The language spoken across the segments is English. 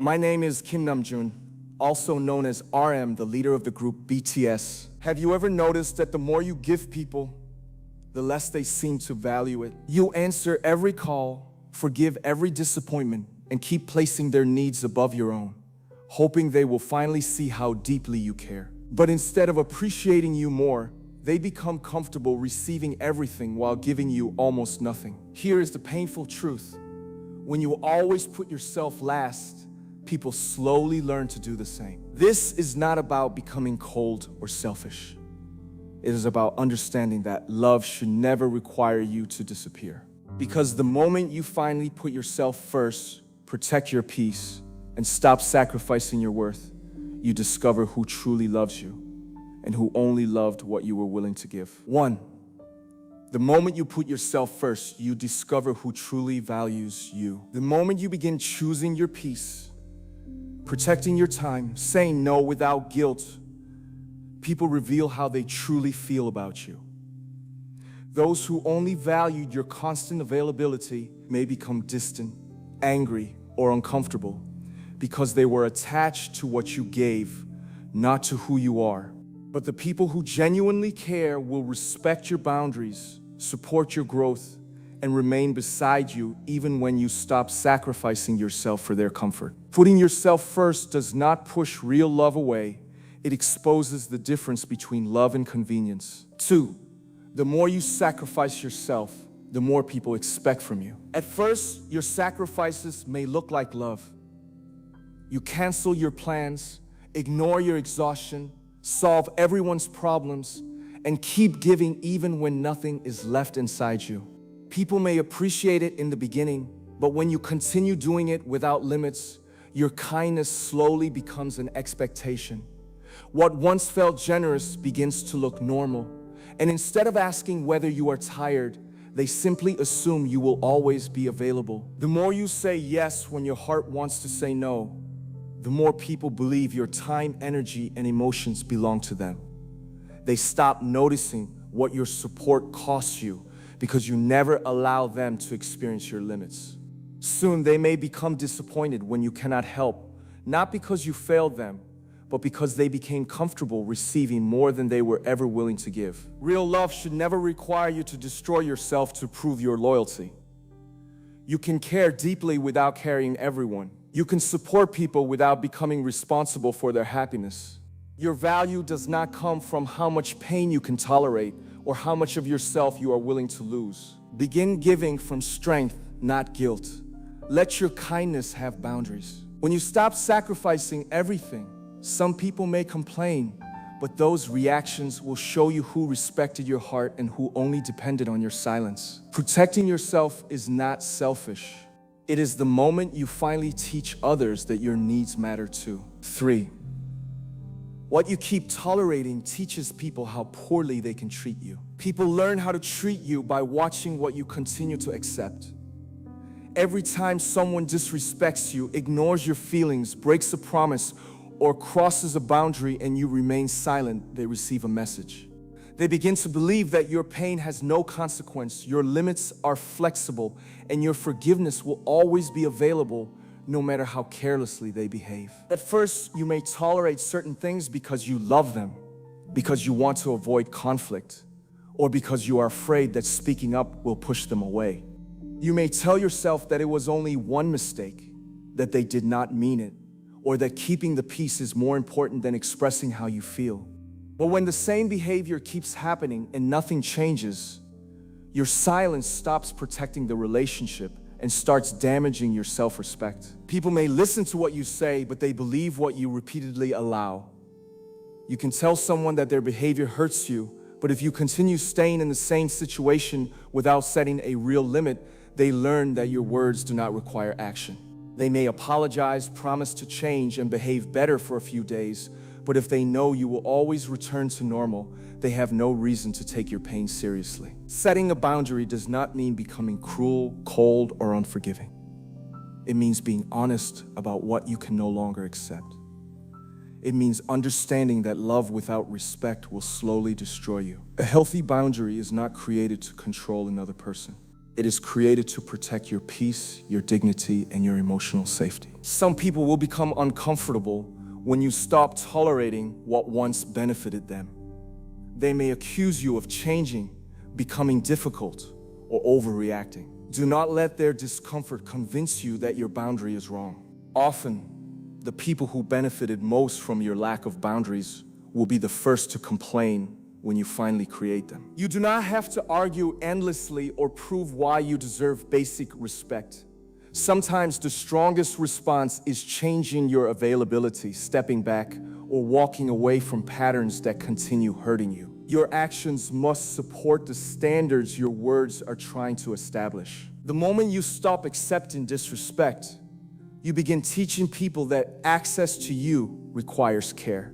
My name is Kim Namjoon, also known as RM, the leader of the group BTS. Have you ever noticed that the more you give people, the less they seem to value it? You answer every call, forgive every disappointment, and keep placing their needs above your own, hoping they will finally see how deeply you care. But instead of appreciating you more, they become comfortable receiving everything while giving you almost nothing. Here is the painful truth. When you always put yourself last, people slowly learn to do the same. This is not about becoming cold or selfish. It is about understanding that love should never require you to disappear. Because the moment you finally put yourself first, protect your peace, and stop sacrificing your worth, you discover who truly loves you and who only loved what you were willing to give. 1. The moment you put yourself first, you discover who truly values you. The moment you begin choosing your peace, protecting your time, saying no without guilt, people reveal how they truly feel about you. Those who only valued your constant availability may become distant, angry, or uncomfortable because they were attached to what you gave, not to who you are. But the people who genuinely care will respect your boundaries, support your growth, and remain beside you even when you stop sacrificing yourself for their comfort. Putting yourself first does not push real love away. It exposes the difference between love and convenience. 2. The more you sacrifice yourself, the more people expect from you. At first, your sacrifices may look like love. You cancel your plans, ignore your exhaustion, solve everyone's problems, and keep giving even when nothing is left inside you. People may appreciate it in the beginning, but when you continue doing it without limits, your kindness slowly becomes an expectation. What once felt generous begins to look normal, and instead of asking whether you are tired, they simply assume you will always be available. The more you say yes when your heart wants to say no, the more people believe your time, energy, and emotions belong to them. They stop noticing what your support costs you because you never allow them to experience your limits. Soon they may become disappointed when you cannot help, not because you failed them, but because they became comfortable receiving more than they were ever willing to give. Real love should never require you to destroy yourself to prove your loyalty. You can care deeply without carrying everyone. You can support people without becoming responsible for their happiness. Your value does not come from how much pain you can tolerate or how much of yourself you are willing to lose. Begin giving from strength, not guilt. Let your kindness have boundaries. When you stop sacrificing everything, some people may complain, but those reactions will show you who respected your heart and who only depended on your silence. Protecting yourself is not selfish. It is the moment you finally teach others that your needs matter too. 3. What you keep tolerating teaches people how poorly they can treat you. People learn how to treat you by watching what you continue to accept. Every time someone disrespects you, ignores your feelings, breaks a promise, or crosses a boundary and you remain silent, they receive a message. They begin to believe that your pain has no consequence, your limits are flexible, and your forgiveness will always be available no matter how carelessly they behave. At first, you may tolerate certain things because you love them, because you want to avoid conflict, or because you are afraid that speaking up will push them away. You may tell yourself that it was only one mistake, that they did not mean it, or that keeping the peace is more important than expressing how you feel. But when the same behavior keeps happening and nothing changes, your silence stops protecting the relationship and starts damaging your self-respect. People may listen to what you say, but they believe what you repeatedly allow. You can tell someone that their behavior hurts you, but if you continue staying in the same situation without setting a real limit, they learn that your words do not require action. They may apologize, promise to change, and behave better for a few days, but if they know you will always return to normal, they have no reason to take your pain seriously. Setting a boundary does not mean becoming cruel, cold, or unforgiving. It means being honest about what you can no longer accept. It means understanding that love without respect will slowly destroy you. A healthy boundary is not created to control another person. It is created to protect your peace, your dignity, and your emotional safety. Some people will become uncomfortable when you stop tolerating what once benefited them. They may accuse you of changing, becoming difficult, or overreacting. Do not let their discomfort convince you that your boundary is wrong. Often, the people who benefited most from your lack of boundaries will be the first to complain when you finally create them. You do not have to argue endlessly or prove why you deserve basic respect. Sometimes the strongest response is changing your availability, stepping back, or walking away from patterns that continue hurting you. Your actions must support the standards your words are trying to establish. The moment you stop accepting disrespect, you begin teaching people that access to you requires care.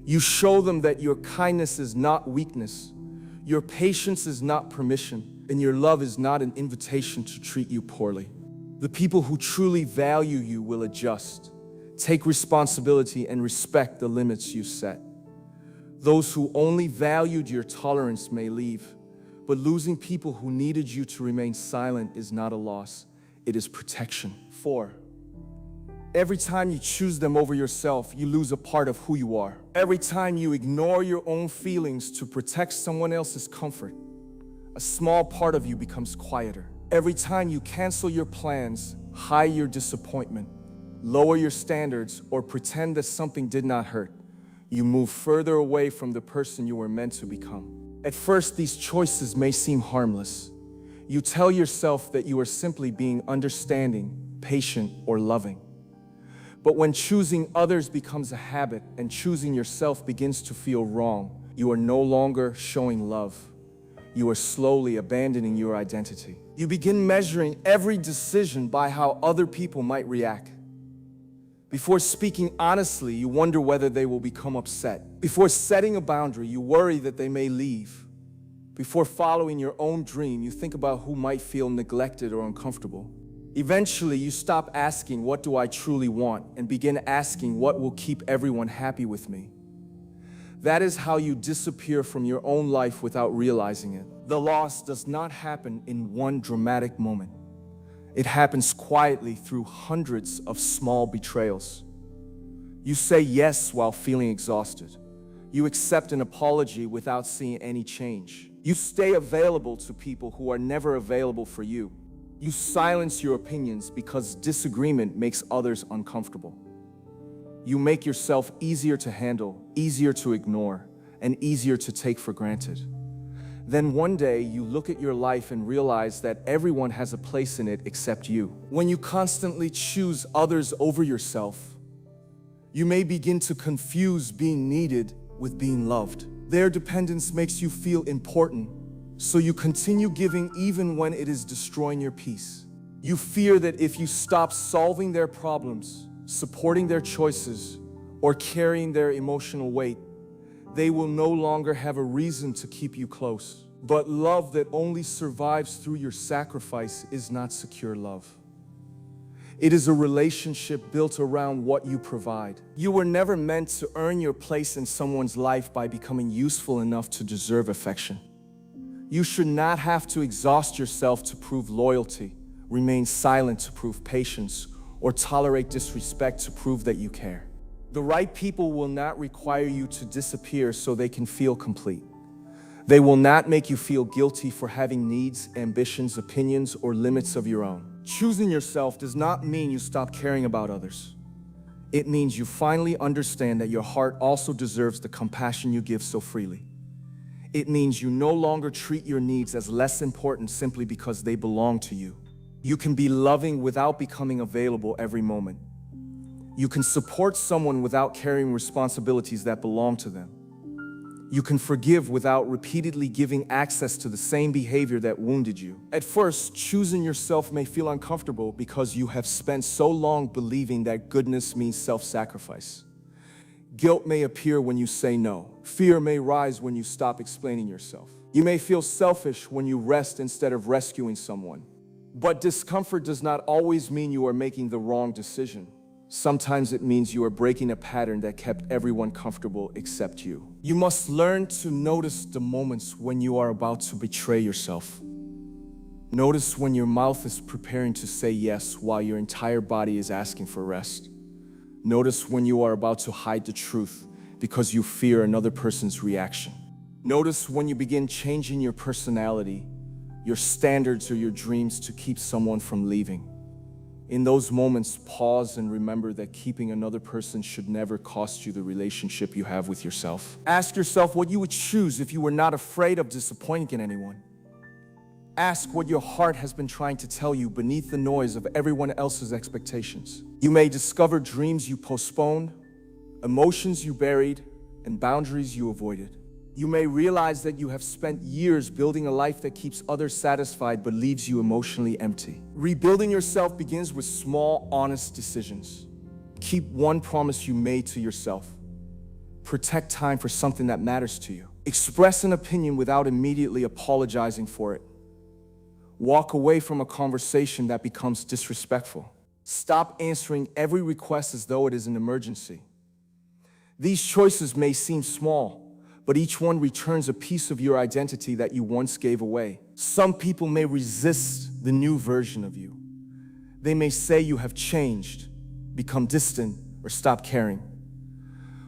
You show them that your kindness is not weakness, your patience is not permission, and your love is not an invitation to treat you poorly. The people who truly value you will adjust, take responsibility, and respect the limits you set. Those who only valued your tolerance may leave, but losing people who needed you to remain silent is not a loss, it is protection. 4. Every time you choose them over yourself, you lose a part of who you are. Every time you ignore your own feelings to protect someone else's comfort, a small part of you becomes quieter. Every time you cancel your plans, hide your disappointment, lower your standards, or pretend that something did not hurt, you move further away from the person you were meant to become. At first, these choices may seem harmless. You tell yourself that you are simply being understanding, patient, or loving. But when choosing others becomes a habit and choosing yourself begins to feel wrong, you are no longer showing love. You are slowly abandoning your identity. You begin measuring every decision by how other people might react. Before speaking honestly, you wonder whether they will become upset. Before setting a boundary, you worry that they may leave. Before following your own dream, you think about who might feel neglected or uncomfortable. Eventually, you stop asking, "What do I truly want?" and begin asking, "What will keep everyone happy with me?" That is how you disappear from your own life without realizing it. The loss does not happen in one dramatic moment. It happens quietly through hundreds of small betrayals. You say yes while feeling exhausted. You accept an apology without seeing any change. You stay available to people who are never available for you. You silence your opinions because disagreement makes others uncomfortable. You make yourself easier to handle, easier to ignore, and easier to take for granted. Then one day you look at your life and realize that everyone has a place in it except you. When you constantly choose others over yourself, you may begin to confuse being needed with being loved. Their dependence makes you feel important, so you continue giving even when it is destroying your peace. You fear that if you stop solving their problems, supporting their choices, or carrying their emotional weight, they will no longer have a reason to keep you close. But love that only survives through your sacrifice is not secure love. It is a relationship built around what you provide. You were never meant to earn your place in someone's life by becoming useful enough to deserve affection. You should not have to exhaust yourself to prove loyalty, remain silent to prove patience, or tolerate disrespect to prove that you care. The right people will not require you to disappear so they can feel complete. They will not make you feel guilty for having needs, ambitions, opinions, or limits of your own. Choosing yourself does not mean you stop caring about others. It means you finally understand that your heart also deserves the compassion you give so freely. It means you no longer treat your needs as less important simply because they belong to you. You can be loving without becoming available every moment. You can support someone without carrying responsibilities that belong to them. You can forgive without repeatedly giving access to the same behavior that wounded you. At first, choosing yourself may feel uncomfortable because you have spent so long believing that goodness means self-sacrifice. Guilt may appear when you say no. Fear may rise when you stop explaining yourself. You may feel selfish when you rest instead of rescuing someone. But discomfort does not always mean you are making the wrong decision. Sometimes it means you are breaking a pattern that kept everyone comfortable except you. You must learn to notice the moments when you are about to betray yourself. Notice when your mouth is preparing to say yes while your entire body is asking for rest. Notice when you are about to hide the truth because you fear another person's reaction. Notice when you begin changing your personality, your standards, or your dreams to keep someone from leaving. In those moments, pause and remember that keeping another person should never cost you the relationship you have with yourself. Ask yourself what you would choose if you were not afraid of disappointing anyone. Ask what your heart has been trying to tell you beneath the noise of everyone else's expectations. You may discover dreams you postponed, emotions you buried, and boundaries you avoided. You may realize that you have spent years building a life that keeps others satisfied but leaves you emotionally empty. Rebuilding yourself begins with small, honest decisions. Keep one promise you made to yourself. Protect time for something that matters to you. Express an opinion without immediately apologizing for it. Walk away from a conversation that becomes disrespectful. Stop answering every request as though it is an emergency. These choices may seem small, but each one returns a piece of your identity that you once gave away. Some people may resist the new version of you. They may say you have changed, become distant, or stopped caring.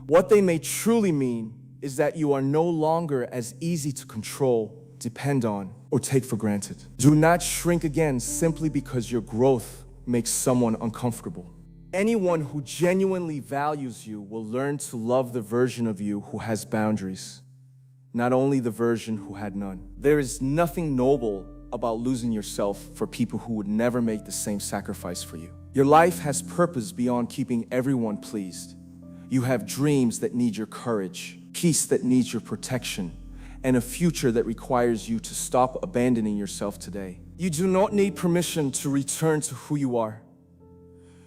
What they may truly mean is that you are no longer as easy to control, depend on, or take for granted. Do not shrink again simply because your growth makes someone uncomfortable. Anyone who genuinely values you will learn to love the version of you who has boundaries, not only the version who had none. There is nothing noble about losing yourself for people who would never make the same sacrifice for you. Your life has purpose beyond keeping everyone pleased. You have dreams that need your courage, peace that needs your protection, and a future that requires you to stop abandoning yourself today. You do not need permission to return to who you are.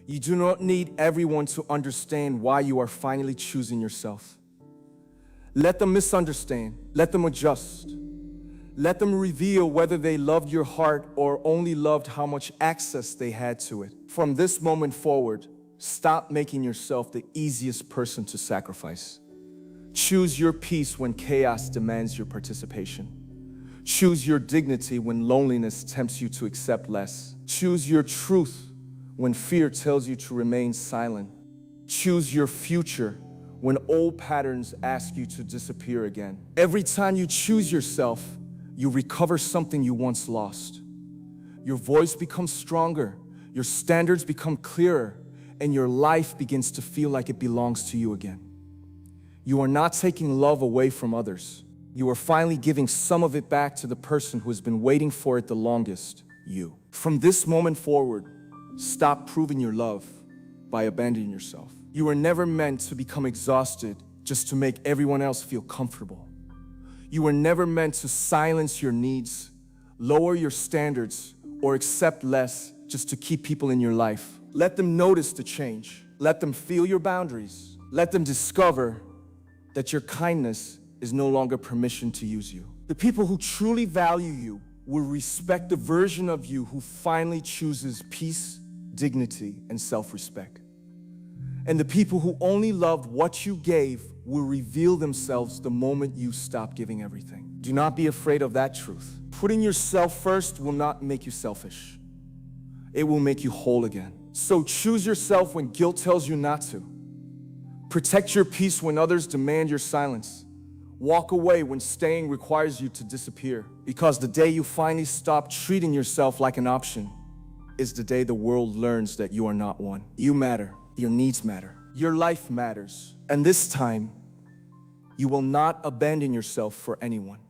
You do not need everyone to understand why you are finally choosing yourself. Let them misunderstand. Let them adjust. Let them reveal whether they loved your heart or only loved how much access they had to it. From this moment forward, stop making yourself the easiest person to sacrifice. Choose your peace when chaos demands your participation. Choose your dignity when loneliness tempts you to accept less. Choose your truth when fear tells you to remain silent. Choose your future when old patterns ask you to disappear again. Every time you choose yourself, you recover something you once lost. Your voice becomes stronger, your standards become clearer, and your life begins to feel like it belongs to you again. You are not taking love away from others. You are finally giving some of it back to the person who has been waiting for it the longest, you. From this moment forward, stop proving your love by abandoning yourself. You were never meant to become exhausted just to make everyone else feel comfortable. You were never meant to silence your needs, lower your standards, or accept less just to keep people in your life. Let them notice the change. Let them feel your boundaries. Let them discover that your kindness is no longer permission to use you. The people who truly value you will respect the version of you who finally chooses peace, dignity, and self-respect. And the people who only loved what you gave will reveal themselves the moment you stop giving everything. Do not be afraid of that truth. Putting yourself first will not make you selfish. It will make you whole again. So choose yourself when guilt tells you not to. Protect your peace when others demand your silence. Walk away when staying requires you to disappear. Because the day you finally stop treating yourself like an option is the day the world learns that you are not one. You matter. Your needs matter. Your life matters. And this time, you will not abandon yourself for anyone.